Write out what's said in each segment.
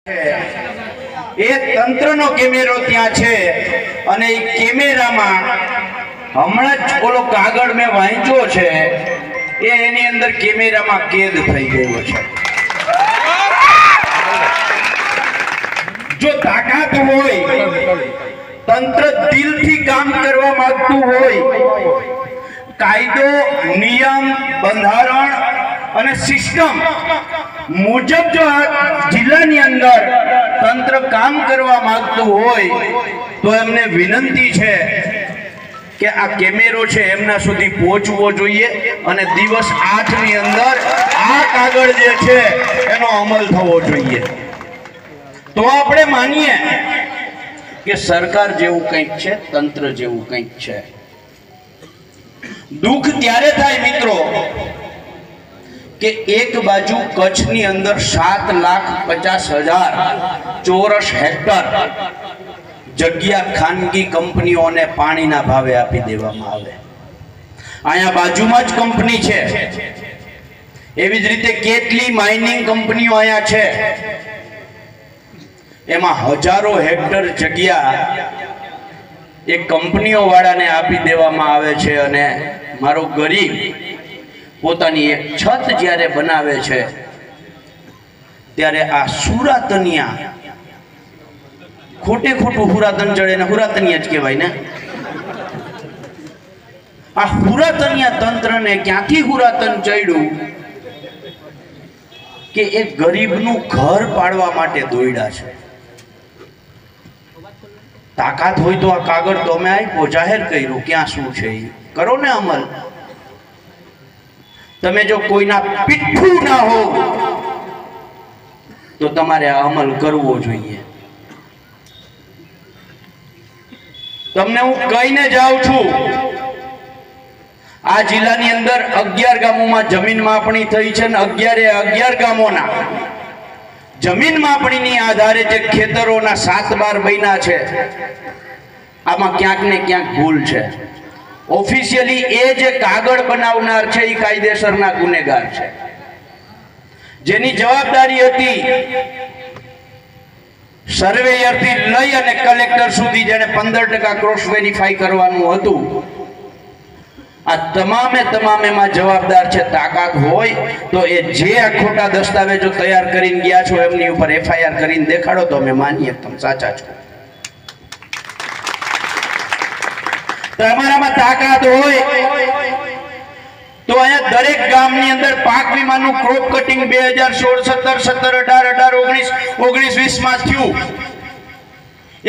એ તંત્રનો કેમેરો ત્યાં છે અને એ કેમેરામાં હમણાં જ ઓલો કાગળ મેં વાંચ્યો છે એ એની અંદર કેમેરામાં કેદ થઈ ગયો છે. જો તાકાત હોય, તંત્ર દિલથી કામ કરવા માંગતું હોય, કાયદો, નિયમ, બંધારણ અને સિસ્ટમ મુજબ જો આ જિલ્લાની અંદર તંત્ર કામ કરવા માંગતું હોય તો એમને વિનંતી છે કે આ કેમેરો છે એમના સુધી પહોંચવો જોઈએ અને દિવસ 8 ની અંદર આ કાગળ જે છે એનો અમલ થવો જોઈએ. તો આપણે માનીએ કે સરકાર જેવું કંઈક છે, તંત્ર જેવું કંઈક છે. દુઃખ ત્યારે થાય મિત્રો કે એક બાજુ કચ્છની અંદર 7,50,000 ચોરસ હેક્ટર જગ્યા ખાનગી કંપનીઓને પાણીના ભાવે આપી દેવામાં આવે. અહીંયા બાજુમાં જ કંપની છે. એવી જ રીતે કેટલી માઇનિંગ કંપનીઓ અહીંયા છે, એમાં હજારો હેક્ટર જગ્યા એ કંપનીઓ વાળાને આપી દેવામાં આવે છે અને મારો ગરીબ પોતાની એક છત જ્યારે બનાવે છે ત્યારે આ હુરાતનિયા, ખોટે ખોટું હુરાતન ચડે ને હુરાતનિયા જ કહેવાય ને, આ હુરાતનિયા તંત્રને ક્યાંથી હુરાતન ચડ્યું કે એક ગરીબનું ઘર પાડવા માટે દોડ્યા છે. તાકાત હોય તો આ કાગળ તો અમે આપ્યો, જાહેર કર્યું, ક્યાં શું છે એ કરો ને અમલ. તમે જો કોઈના પીઠું ના હો તો તમારે આ અમલ કરવો જોઈએ. તમને હું કહીને જાઉં છું, આ જિલ્લાની અંદર 11 ગામોમાં જમીન માપણી થઈ છે ને 11 ગામોના જમીન માપણીની આધારે જે ખેતરોના 7/12 બન્યા છે, આમાં ક્યાંક ને ક્યાંક ભૂલ છે. ઓફિશિયલી એ જે કાગળ બનાવનાર છે એ કાયદેસરના ગુનેગાર છે. જેની જવાબદારી હતી સર્વેયરથી લઈ અને કલેક્ટર સુધી જેને 15% ક્રોસ વેરીફાઈ કરવાનું હતું, આ તમામ એમાં જવાબદાર છે. તાકાત હોય તો એ જે આ ખોટા દસ્તાવેજો તૈયાર કરીને ગયા છો એમની ઉપર FIR કરીને દેખાડો તો અમે માનીએ તમે સાચા છો. તમારામાં તાકાત હોય તો અહીંયા દરેક ગામની અંદર પાક વીમાનું ક્રોપ કટિંગ 2016, 17, 17, 18, 19, 20 માં થયું.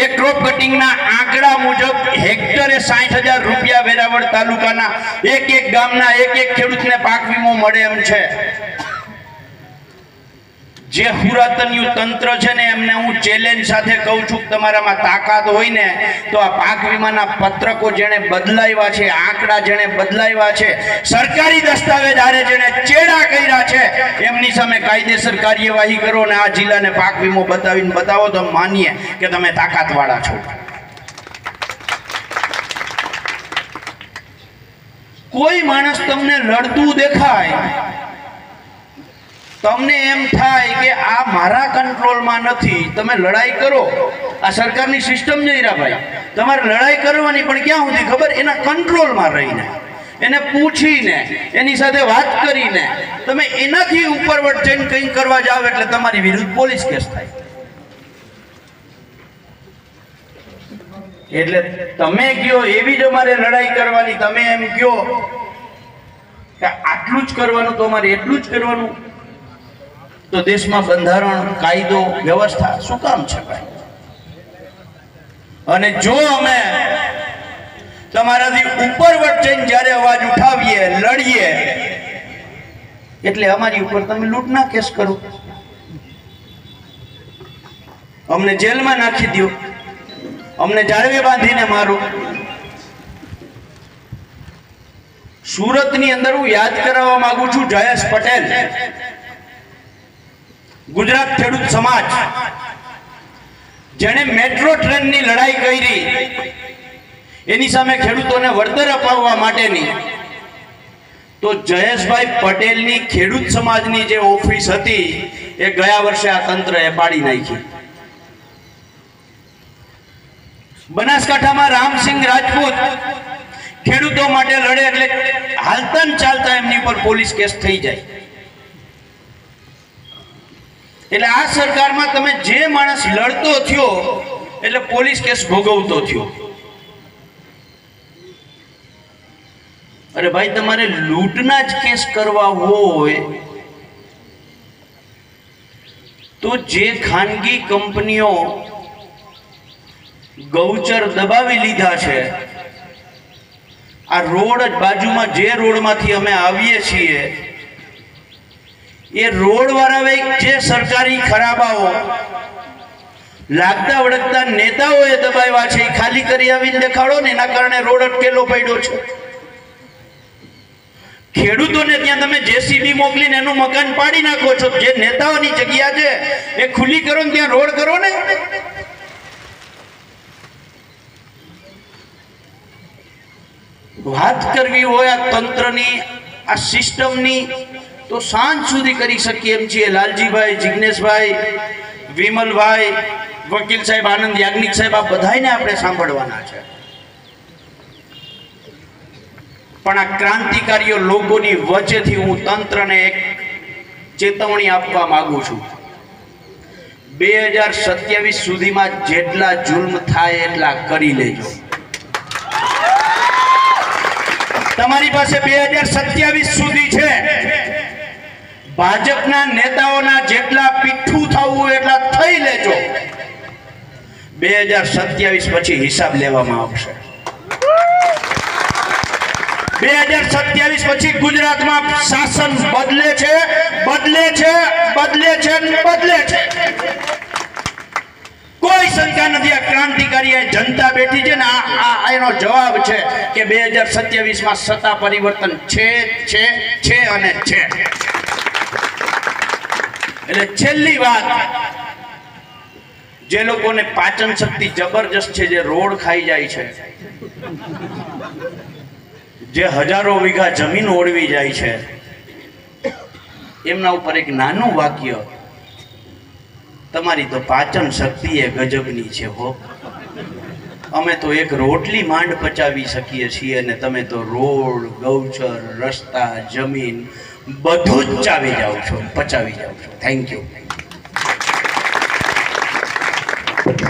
એ ક્રોપ કટિંગના આંકડા મુજબ હેક્ટરે 60,000 રૂપિયા વેરાવળ તાલુકાના એક ગામના એક ખેડૂતને પાક વીમો મળે એમ છે. જે હુરાતનિયું તંત્ર છે ને એમને હું ચેલેન્જ સાથે કહું છું, તમારામાં તાકાત હોય ને તો આ પાક વીમાના પત્રકો જેણે બદલાવ્યા છે, આંકડા જેણે બદલાવ્યા છે, સરકારી દસ્તાવેજ આરે જેણે ચેડા કર્યા છે, એમની સામે કાયદેસર કાર્યવાહી કરો ને આ જિલ્લાને પાક વીમો બતાવીને બતાવો તો માનીએ કે તમે તાકાત વાળા છો. કોઈ માણસ તમને લડતું દેખાય, તમને એમ થાય કે આ મારા કંટ્રોલમાં નથી, તમે લડાઈ કરો. આ સરકારની સિસ્ટમ નહીં રા ભાઈ, તમારે લડાઈ કરવાની પણ ક્યાં સુધી ખબર, એના કંટ્રોલમાં રહીને, એને પૂછીને, એની સાથે વાત કરીને. તમે એનાથી ઉપરવટ જઈને કંઈ કરવા જાવ એટલે તમારી વિરુદ્ધ પોલીસ કેસ થાય. એટલે તમે કયો એવી જ અમારે લડાઈ કરવાની, તમે એમ કયો કે આટલું જ કરવાનું તો અમારે એટલું જ કરવાનું, તો દેશમાં બંધારણ, કાયદો, વ્યવસ્થા શું કામ છે ભાઈ? અને જો અમે તમારાથી ઉપરવટ જઈને જ્યારે અવાજ ઉઠાવીએ, લડીએ, એટલે અમારી ઉપર તમે લૂંટના કેસ કરો, અમને જેલમાં નાખી દો, અમને જાળવે બાંધીને મારો. સુરતની અંદર હું યાદ કરાવવા માંગુ છું, જયેશ પટેલ, ગુજરાત ખેડૂત સમાજ, જેણે મેટ્રો ટ્રેનની લડાઈ કરી, એની સામે ખેડૂતોને વળતર અપાવવા માટેની, તો જયેશભાઈ પટેલની ખેડૂત સમાજની જે ઓફિસ હતી એ ગયા વર્ષે આ તંત્રએ પાડી નાખી. બનાસકાંઠામાં રામસિંહ રાજપૂત ખેડૂતો માટે લડે એટલે હાલતા ને ચાલતા એમની પર પોલીસ કેસ થઈ જાય. એટલે આ સરકારમાં તમે જે માણસ લડતો થયો એટલે પોલીસ કેસ ભોગવતો થયો. અરે ભાઈ, તમારે લૂંટના જ કેસ કરવા હોય તો જે ખાનગી કંપનીઓ ગૌચર દબાવી લીધા છે, આ રોડ જ બાજુમાં જે રોડમાંથી અમે આવીએ છીએ એ રોડ વાળા જે સરકારી ખરાબાઓ લાગતા વળગતા નેતાઓએ દબાવ્યા છે એ ખાલી કરી આવીને દેખાડો ને. એના કારણે રોડ અટકેલો પડ્યો છે. ખેડૂતોને ત્યાં તમે જેસીબી મોકલીને એનું મકાન પાડી નાખો છો. જે નેતાઓની જગ્યા છે એ ખુલ્લી કરો ને ત્યાં રોડ કરો ને. વાત કરવી હોય આ તંત્રની, આ સિસ્ટમની, તો સાંજ સુધી કરી શકીએ એમ છીએ. લાલજીભાઈ, જિગ્નેશભાઈ, વિમલભાઈ, વકીલ સાહેબ, આનંદ યાજ્ઞિક સાહેબ, આ બધાને આપણે સાંભળવાના છે. પણ આ ક્રાંતિકારીઓ લોકોની વચ્ચેથી હું તંત્રને એક ચેતવણી આપવા માંગુ છું. 2027 સુધીમાં જેટલા જુલ્મ થાય એટલા કરી લેજો. તમારી પાસે 2027 સુધી છે. ભાજપના નેતાઓના જેટલા પીઠું થવું એટલા થઈ લેજો. 2027 પછી હિસાબ લેવામાં આવશે. 2027 પછી ગુજરાતમાં શાસન બદલે છે, બદલે છે, બદલે છે, બદલે છે. કોઈ શંકા નથી. આ ક્રાંતિકારી જનતા બેઠી છે ને, આ એનો જવાબ છે કે 2027 માં સત્તા પરિવર્તન છે અને છે. એટલે છેલ્લી વાત, જે લોકોને પાચન શક્તિ જબરજસ્ત છે, જે રોડ ખાઈ જાય છે, જે હજારો વીઘા જમીન ઓળવી જાય છે, એમના ઉપર એક નાનું વાક્ય, તમારી તો પાચન શક્તિ એ ગજબની છે હો. અમે તો એક રોટલી માંડ પચાવી શકીએ છીએ અને તમે તો રોડ, ગૌચર, રસ્તા, જમીન બધું જ પચાવી જાઓ છો. Thank you.